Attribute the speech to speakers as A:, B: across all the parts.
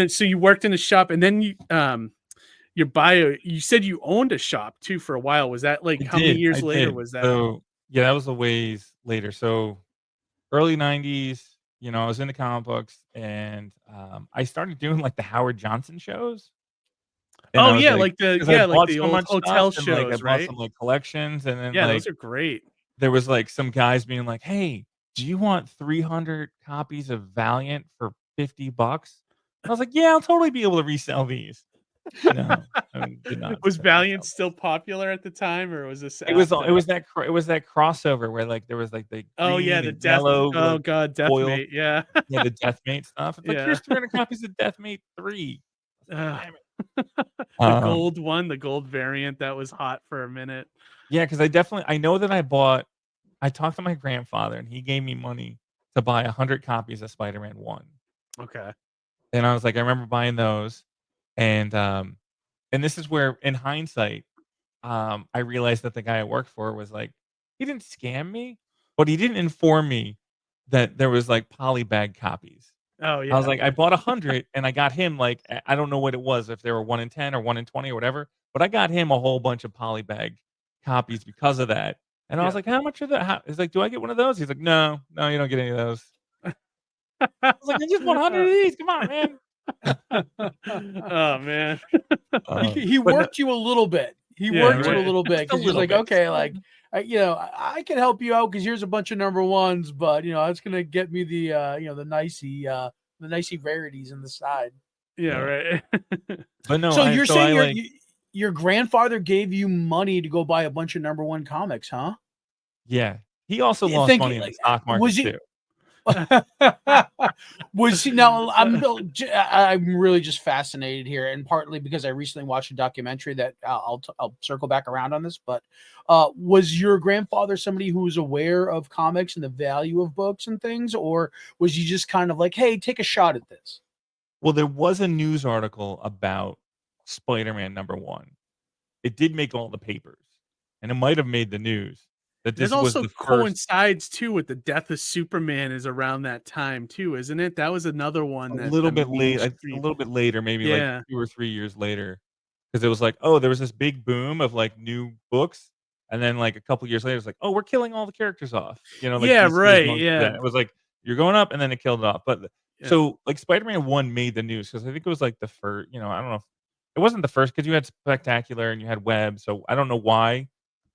A: So you worked in a shop, and then your bio, you said you owned a shop too for a while. Was that like
B: I
A: how many
B: did,
A: years
B: I
A: later
B: did.
A: was that?
B: So, yeah, that was a ways later. So, early '90s, I was into comic books, and, I started doing, like, the Howard Johnson shows, and
A: Oh
B: I was
A: yeah,
B: like,
A: like the
B: 'cause I
A: yeah, like
B: bought
A: the
B: so
A: old
B: much stuff,
A: hotel
B: and, like, I
A: shows,
B: bought
A: right?
B: some, like, collections, and then,
A: Yeah, those
B: like,
A: are great.
B: there was, like, some guys being like, "Hey, do you want 300 copies of Valiant for $50?" I was like, "Yeah, I'll totally be able to resell these." No, I did not
A: Was Valiant
B: resell
A: still
B: those.
A: popular at the time, or was this
B: It was
A: after?
B: it was that crossover where, like, there was, like, the
A: Oh yeah,
B: green
A: the
B: and
A: death.
B: yellow,
A: Oh
B: like,
A: god,
B: foil.
A: Deathmate. Yeah,
B: Yeah, the Deathmate stuff. It's like,
A: yeah.
B: "Here's 300 copies of Deathmate 3." I was like,
A: Ugh.
B: "Damn it."
A: The
B: Um,
A: gold one, the gold variant that was hot for a minute.
B: yeah, 'cause I know that I talked to my grandfather, and he gave me money to buy 100 copies of Spider-Man 1.
A: Okay.
B: And I was like, I remember buying those, and, and this is where, in hindsight, I realized that the guy I worked for was like, he didn't scam me, but he didn't inform me that there was, like, polybag copies.
A: Oh
B: I was
A: yeah.
B: like, I bought 100 and I got him, like, I don't know what it was, if they were 1 in 10 or 1 in 20 or whatever, but I got him a whole bunch of polybag copies because of that. And I was
A: Yeah.
B: like, "How much are the how" he's like, "Do I get one of those?" He's like, "No, no, you don't get any of those." I was like, "I just want 100
A: Uh,
B: of these, come on, man."
A: oh man.
C: He
B: But no,
C: worked you a little bit. He
A: Yeah,
C: worked you a
A: right.
C: little bit
B: just a
C: because he was
B: little
C: like,
B: bit, just
C: okay,
B: a little
C: like,
B: bit.
C: I can help you out because here's a bunch of number ones, but that's gonna get me the nicey rarities in the side.
A: Yeah,
B: Yeah.
A: right.
B: But no,
C: So you're saying
B: like
C: your grandfather gave you money to go buy a bunch of number one comics, huh?
B: yeah. He also
C: Yeah,
B: lost
C: think
B: money in the
C: like
B: stock market
C: was he
B: too.
C: was he now I'm really just fascinated here, and partly because I recently watched a documentary that I'll circle back around on this, but was your grandfather somebody who was aware of comics and the value of books and things, or was he just kind of like, hey, take a shot at this?
B: Well, there was a news article about Spider-Man #1. It did make all the papers, and it might have made the news that
A: That
B: this was
A: also
B: the first.
A: coincides too with the death of Superman is around that time too, isn't it? That was another one that the
B: A
A: mainstream.
B: little bit later, maybe like
A: Yeah.
B: 2 or 3 years later, because it was like, oh, there was this big boom of, like, new books, and then, like, a couple years later, it's like, "Oh, we're killing all the characters off." Like,
A: Yeah,
B: DC was
A: right.
B: going through
A: Yeah.
B: that. It was like, you're going up, and then it killed it off, but
A: Yeah.
B: so, like, Spider-Man 1 made the news because I think it was, like, the first. I don't know if it wasn't the first because you had Spectacular and you had Web, so I don't know why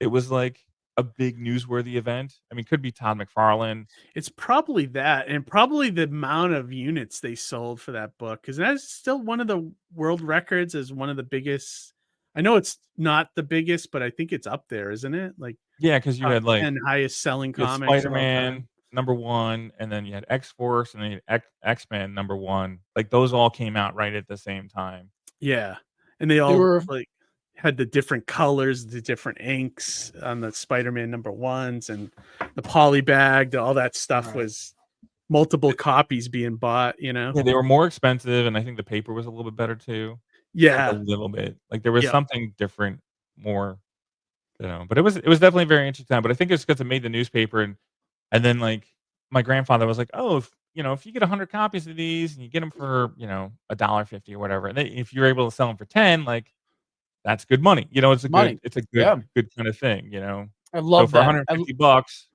B: it was, like, a big newsworthy event. I mean, could be Todd McFarlane.
A: It's probably that, and probably the amount of units they sold for that book, because that's still one of the world records as one of the biggest. I know it's not the biggest, but I think it's up there, isn't it? Like
B: Yeah, because you
A: top
B: had, like,
A: 10 highest selling
B: you had
A: comics of all time.
B: Spider-Man #1, and then you had X-Force, and then you had X-Men #1. Like, those all came out right at the same time.
A: Yeah, and they
C: They
A: all,
C: were
A: like, had the different colors, the different inks on the Spider-Man #1s, and the polybag, all that stuff
C: right.
A: was multiple copies being bought?
B: Yeah, they were more expensive, and I think the paper was a little bit better too. Like, a
A: Yeah.
B: little bit. Like, there was
A: Yep.
B: something different, more, but it was definitely a very interesting time, but I think it's because it made the newspaper, and then, like, my grandfather was like, "Oh, if you get 100 copies of these and you get them for, $1.50 or whatever, and then if you're able to sell them for 10, like, that's good money."
C: Money.
B: It's a good
C: Yeah.
B: good kinda thing.
C: I
B: So
C: love
B: for
C: that.
B: $150,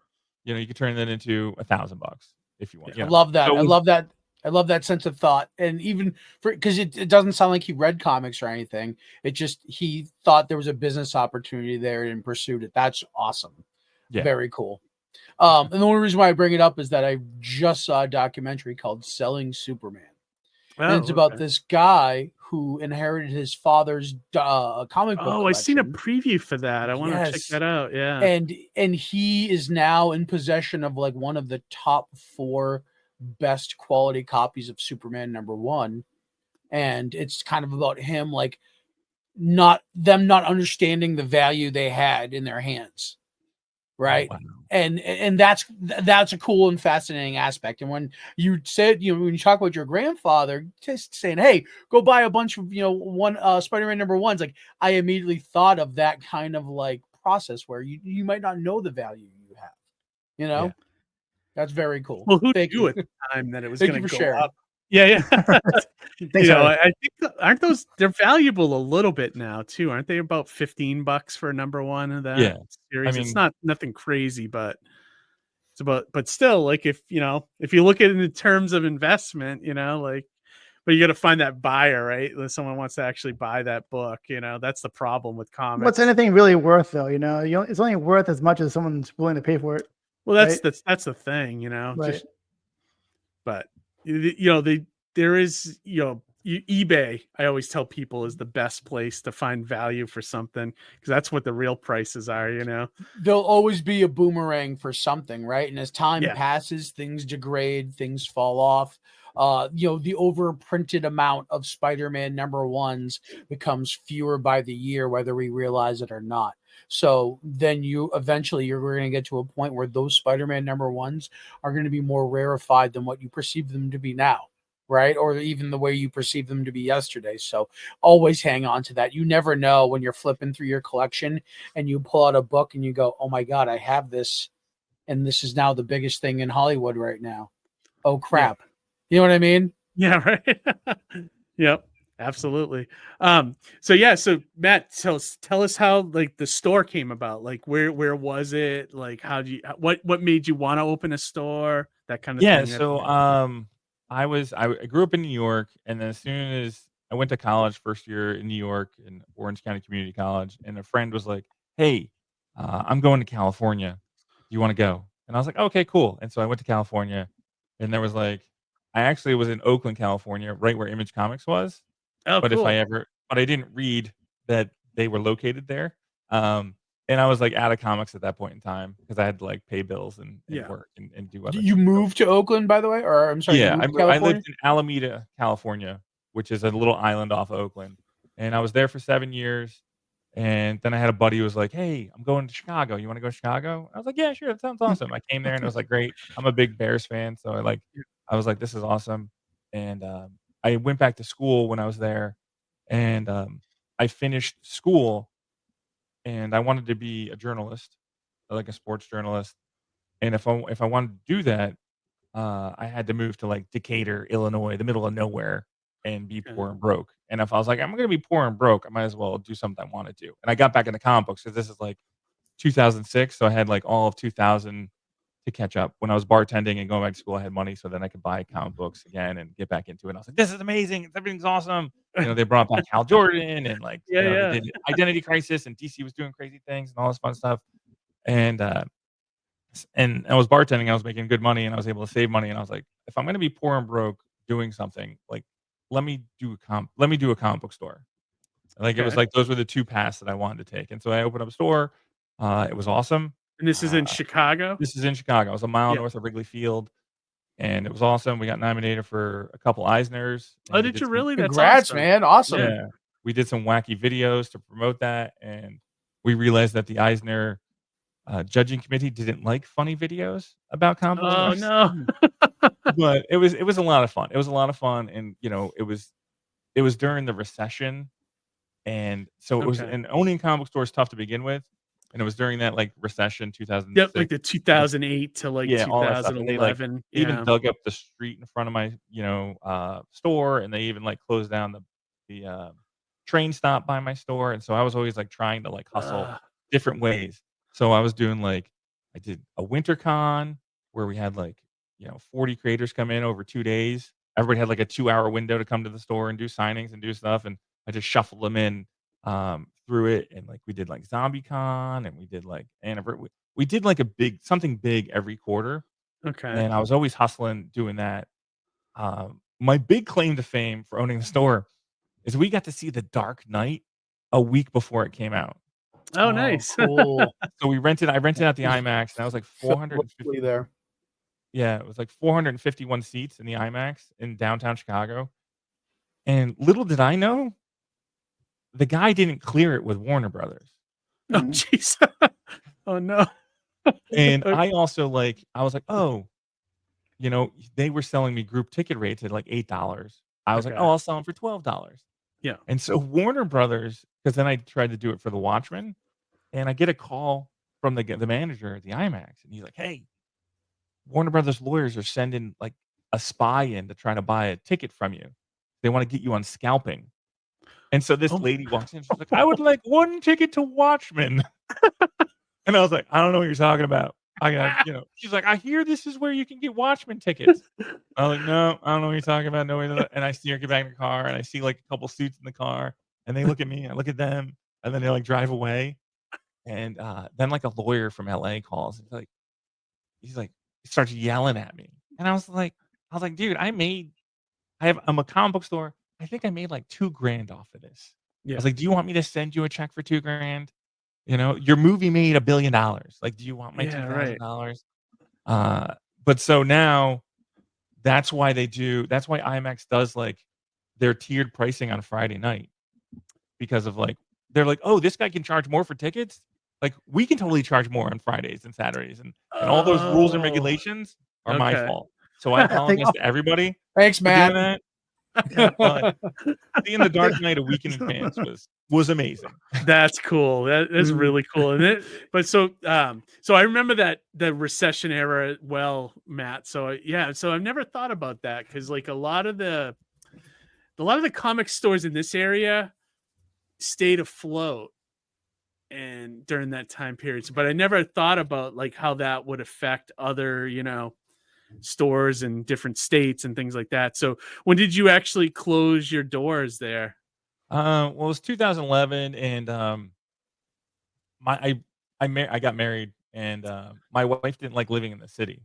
B: you could turn that into $1,000 if you
A: Yeah.
B: want.
C: I love
B: So
C: that.
B: it
C: I
B: was.
C: love that. I love that sense of thought. And even because it doesn't sound like he read comics or anything. It just, he thought there was a business opportunity there and pursued it. That's awesome.
B: Yeah.
C: Very cool.
B: For sure.
C: And the only reason why I bring it up is that I just saw a documentary called Selling Superman. And it's
A: Oh,
C: about
A: okay.
C: this guy who inherited his father's comic book
A: Oh, I seen a
C: collection.
A: preview for that. I wanna check
C: Yes.
A: that out, yeah.
C: And he is now in possession of like one of the top 4 best quality copies of Superman #1, and it's kind of about him like not understanding the value they had in their hands,
B: Oh,
C: right?
B: wow.
C: And that's a cool and fascinating aspect. And when you said, when you talk about your grandfather just saying, hey, go buy a bunch of one Spider-Man #1s, like I immediately thought of that kind of like process where you might not know the value you have, you
B: Yeah.
C: know that's very cool.
A: Well, who
C: Thank
A: knew
C: you.
A: at the time that it was
C: Thank you
A: gonna
C: for
A: go up?
C: sharing.
A: Yeah, yeah.
D: Thanks, Harley.
A: I think aren't those they're valuable a little bit now too, aren't they? About $15 for a number one of that
B: Yeah. I
A: series. It's
B: mean,
A: not nothing crazy, but it's about. But still, like if if you look at it in terms of investment, like, but you got to find that buyer, right? That someone wants to actually buy that book. That's the problem with comics.
D: What's anything really worth, though? It's only worth as much as someone's willing to pay for it.
A: Well,
D: right?
A: that's the thing,
D: Right.
A: Just, but there is eBay. I always tell people is the best place to find value for something because that's what the real prices are.
C: There'll always be a boomerang for something, right? And as time
A: Yeah.
C: passes, things degrade, things fall off. The overprinted amount of Spider-Man number ones becomes fewer by the year, whether we realize it or not. So then you're going to get to a point where those Spider-Man number ones are going to be more rarefied than what you perceive them to be now, right? Or even the way you perceive them to be yesterday. So always hang on to that. You never know when you're flipping through your collection and you pull out a book and you go, oh my God, I have this. And this is now the biggest thing in Hollywood right now. Oh crap.
A: Yeah.
C: You know what I mean?
A: Yeah, right. Yep, absolutely. So Matt, tell us how like the store came about. Like where was it? Like what made you want to open a store? That kind of
B: yeah.
A: thing.
B: So I grew up in New York, and then as soon as I went to college, first year in New York in Orange County Community College, and a friend was like, "Hey, I'm going to California. Do you want to go?" And I was like, "Okay, cool." And so I went to California, and there was like, I actually was in Oakland, California, right where Image Comics was.
A: Oh,
B: But
A: cool.
B: but I didn't read that they were located there. And I was like out of comics at that point in time because I had to like pay bills and
A: Yeah.
B: work and do other
C: You
B: stuff.
C: moved to Oakland, by the way? Or I'm sorry, you
B: Yeah,
C: moved to
B: I
C: California?
B: lived in Alameda, California, which is a little island off of Oakland, and I was there for 7 years. And then I had a buddy who was like, "Hey, I'm going to Chicago. You wanna go to Chicago?" I was like, "Yeah, sure, that sounds awesome." I came there and it was like, great. I'm a big Bears fan, so I was like, "This is awesome." And, I went back to school when I was there, and, I finished school, and I wanted to be a journalist, like a sports journalist. And if I wanted to do that, I had to move to, like, Decatur, Illinois, the middle of nowhere, and be
A: Okay.
B: poor and broke. And if I was like, "I'm gonna be poor and broke, I might as well do something I wanna do." And I got back into comic books because this is, like, 2006, so I had, like, all of 2000 to catch up. When I was bartending and going back to school, I had money so then I could buy comic books again and get back into it. And I was like, "This is amazing. Everything's awesome." They brought back Hal Jordan and, like, they
A: Yeah.
B: did Identity Crisis, and DC was doing crazy things and all this fun stuff. And, and I was bartending, I was making good money, and I was able to save money, and I was like, "If I'm gonna be poor and broke doing something, like, let me do a comic book store." Like, it was
A: Okay.
B: like those were the 2 paths that I wanted to take, and so I opened up a store. It was awesome.
A: And this is in Chicago?
B: This is in Chicago. I was a mile
A: Yeah.
B: north of Wrigley Field, and it was awesome. We got nominated for a couple Eisners,
A: Oh,
B: and we
A: did you
B: did some
A: really? That's
C: Congrats,
A: awesome.
C: man. Awesome.
B: yeah, we did some wacky videos to promote that, and we realized that the Eisner, judging committee didn't like funny videos about comic book
A: Oh
B: stores.
A: no.
B: But it was a lot of fun. It was a lot of fun, and, it was during the recession, and so it was
A: Okay.
B: and owning comic book stores tough to begin with, and it was during that, like, recession,
A: Yep, like
B: 2006.
A: the 2008 to like
B: Yeah, all that stuff, and they, like,
A: 2011.
B: even
A: Yeah.
B: dug up the street in front of my, store, and they even, like, closed down the train stop by my store, and so I was always, like, trying to, like, hustle
A: Uh,
B: different ways. So I was doing, like, I did a winter con where we had, like, 40 creators come in over 2 days. Everybody had, like, a 2-hour window to come to the store and do signings and do stuff, and I just shuffled them in, through it, and, like, we did, like, Zombie Con, and we did, like, we did, like, something big every quarter,
A: okay.
B: and I was always hustling doing that. My big claim to fame for owning the store is we got to see The Dark Knight a week before it came out.
A: Oh, nice.
C: Cool.
B: So I rented out the IMAX, and I was like
C: Fit
B: 450.
C: lovely there.
B: Yeah, it was like 451 seats in the IMAX in downtown Chicago. And little did I know, the guy didn't clear it with Warner Brothers.
A: Oh, jeez. Oh no.
B: And I also I was like, "Oh," they were selling me group ticket rates at like $8. I was like,
A: Okay.
B: "Oh, I'll sell them for $12."
A: Yeah.
B: And so Warner Brothers, because then I tried to do it for The Watchmen, and I get a call from the manager at the IMAX, and he's like, "Hey, Warner Brothers lawyers are sending like a spy in to try to buy a ticket from you." they want to get you on scalping. And so this
A: Oh.
B: lady walks in, she's like, "I would like 1 ticket to Watchmen." And I was like, "I don't know what you're talking about. I got, She's like, "I hear this is where you can get Watchmen tickets." I was like, "No, I don't know what you're talking about. No way." And I see her get back in the car, and I see like a couple suits in the car, and they look at me, I look at them, and then they like drive away. And then like a lawyer from LA calls, and he's like, he starts yelling at me, and I was like, "Dude, I'm a comic book store. I think I made like $2,000 off of this." I
A: Yeah.
B: was like, "Do you want me to send you a check for $2,000? Your movie made $1 billion. Like, do you want my
A: Yeah, right.
B: $2,000?" But so now that's why IMAX does like their tiered pricing on Friday night, because of like, they're like, "Oh, this guy can charge more for tickets. Like, we can totally charge more on Fridays and Saturdays, and all those rules and
A: Oh,
B: regulations are my
A: okay.
B: fault." So I apologize to everybody
C: Thanks,
B: for doing
C: Matt.
B: that. But seeing The Dark Knight a week in advance was amazing.
A: That's cool. That's really cool. And but so I remember that the recession era well, Matt. So yeah, so I've never thought about that, because like a lot of the comic stores in this area stayed afloat and during that time period. But I never thought about like how that would affect other, stores in different states and things like that. So when did you actually close your doors there?
B: Well, it was 2011, and I got married, and my wife didn't like living in the city,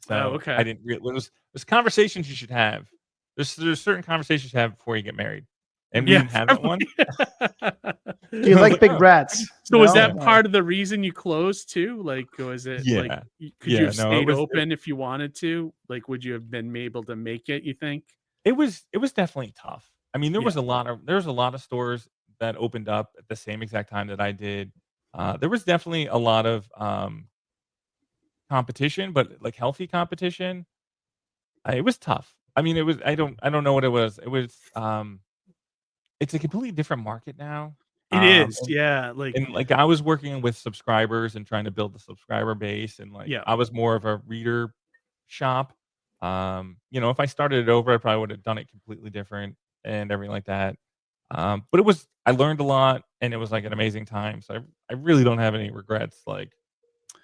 A: Oh,
B: so
A: okay.
B: I didn't. There's conversations you should have. There's certain conversations you have before you get married, and we
A: Yeah,
B: didn't have that one.
D: Do you
B: I was
D: like big
B: "Oh."
D: rats?
A: So was
D: No?
A: that part of the reason you closed too? Like, was it like
B: Yeah,
A: could you have
B: no,
A: stayed open if you wanted to? Like, would you have been able to make it, you think?
B: it was definitely tough. I mean, there
A: Yeah.
B: was a lot of stores that opened up at the same exact time that I did. There was definitely a lot of competition, but like healthy competition. It was tough. I mean, it was. I don't know what it was. It was. It's a completely different market now.
A: It is. Yeah. Like,
B: And like I was working with subscribers and trying to build the subscriber base, and like
A: yeah.
B: I was more of a reader shop. If I started it over, I probably would have done it completely different and everything like that. But I learned a lot, and it was like an amazing time. So I really don't have any regrets like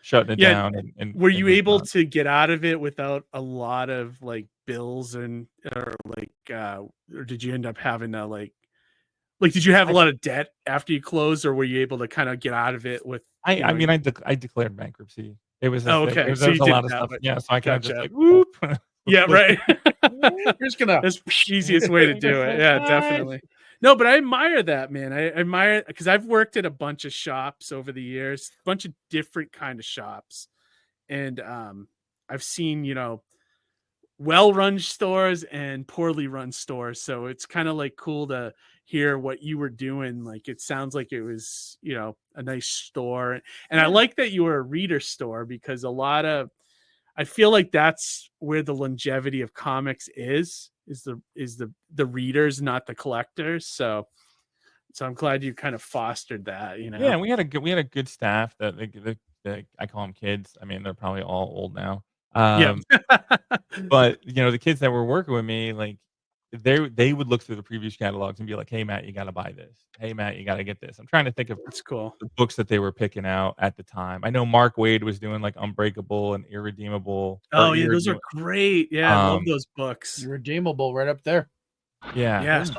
B: shutting it
A: Yeah.
B: down and
A: Were you
B: moving
A: able
B: on.
A: to get out of it without a lot of like bills or or did you end up having to like did you have a
B: I
A: lot of debt after you closed, or were you able to kind of get out of it with,
B: I mean, I declared bankruptcy. It was just
A: Oh, okay.
B: there
A: So
B: was
A: you
B: a
A: did
B: lot
A: it
B: of
A: that
B: stuff.
A: way.
B: Yeah, so I kind of just
A: Gotcha.
B: like whoop.
A: Yeah, right.
C: You're just gonna.
A: That's the easiest way to do it. Yeah, definitely. No, but I admire that, man. I admire, because I've worked at a bunch of shops over the years, a bunch of different kind of shops, and I've seen well-run stores and poorly run stores. So it's kind of like cool to hear what you were doing. Like, it sounds like it was a nice store, and I like that you were a reader store, because I feel like that's where the longevity of comics is the readers, not the collectors. So I'm glad you kind of fostered that,
B: Yeah, we had a good staff that I call them kids. I mean, they're probably all old now.
A: Yeah.
B: But the kids that were working with me, like they would look through the previous catalogs and be like, "Hey, Matt, you got to buy this. Hey, Matt, you got to get this." I'm trying to think of
A: That's cool.
B: the books that they were picking out at the time. I know Mark Waid was doing like Unbreakable and Irredeemable.
A: Oh yeah, those are great. Yeah, I love those books.
C: Redeemable right up there.
B: Yeah.
A: Yeah. So